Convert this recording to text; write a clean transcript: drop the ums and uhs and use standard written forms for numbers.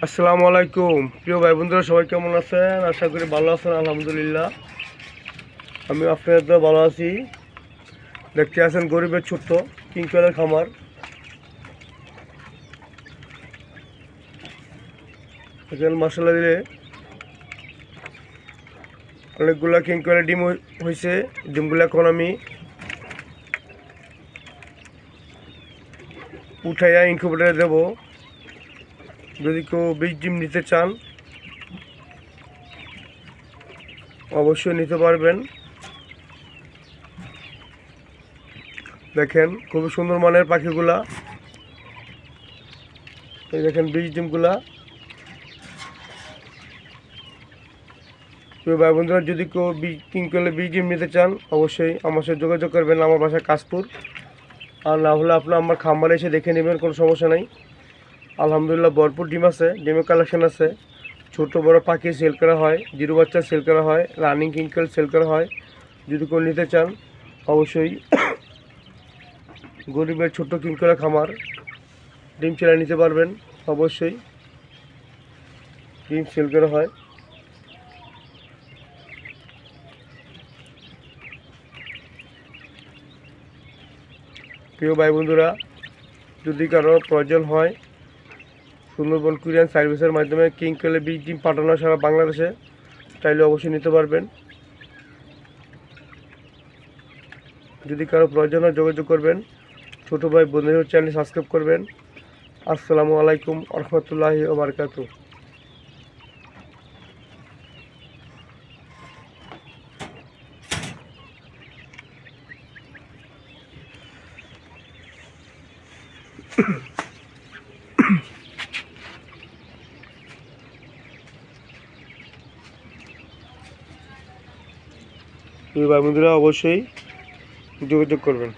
আসসালামু আলাইকুম প্রিয় ভাই বন্ধুরা, সবাই কেমন আছেন? আশা করি ভালো আছেন। আলহামদুলিল্লাহ, আমি আপনাদের ভালো আছি। দেখতে আছেন গরিবের ছোট্ট কিংকলের খামার। এখানে মশলা দিলে অনেকগুলা কিংকলের ডিম হয়েছে। ডিমগুলো এখন আমি উঠাইয়া ইনকিউবেটরে দেব। যদি কেউ 20 ডিম নিতে চান অবশ্যই নিতে পারবেন। দেখেন খুবই সুন্দর মানের পাখিগুলা। এই দেখেন 20 ডিমগুলা। প্রিয় ভাই বন্ধুরা, যদি কেউ কিংকলে 20 ডিম নিতে চান অবশ্যই আমার সাথে যোগাযোগ করবেন। আমার বাসা কাশপুর, আর না হলে আপনার আমার খামারে এসে দেখে নেবেন, কোনো সমস্যা নেই। আলহামদুলিল্লাহ ভরপুর ডিম আছে, ডিমের কালেকশন আছে। ছোট বড় পাখি সেল করা হয়, জিরো বাচ্চা সেল করা হয়, রানিং কিংকল সেল করা হয়। যদি কেউ নিতে চান অবশ্যই গরিবের ছোট্ট কিংকলের খামার ডিম ছেড়ে নিতে পারবেন। অবশ্যই ডিম সেল করা হয়। প্রিয় ভাই বন্ধুরা, যদি কারো প্রয়োজন হয় সুন্দরবন কুরিয়ান সার্ভিসের মাধ্যমে কিংকলে 20 ডিম পাঠানো সারা বাংলাদেশে, চাইলে অবশ্যই নিতে পারবেন। যদি কারো প্রয়োজন হয় যোগাযোগ করবেন। ছোটো ভাই বন্ধুদের চ্যানেল সাবস্ক্রাইব করবেন। আসসালামু আলাইকুম রহমতুল্লাহি ওয়া বারাকাতুহু। ভাই বন্ধুরা অবশ্যই যোগাযোগ করবেন।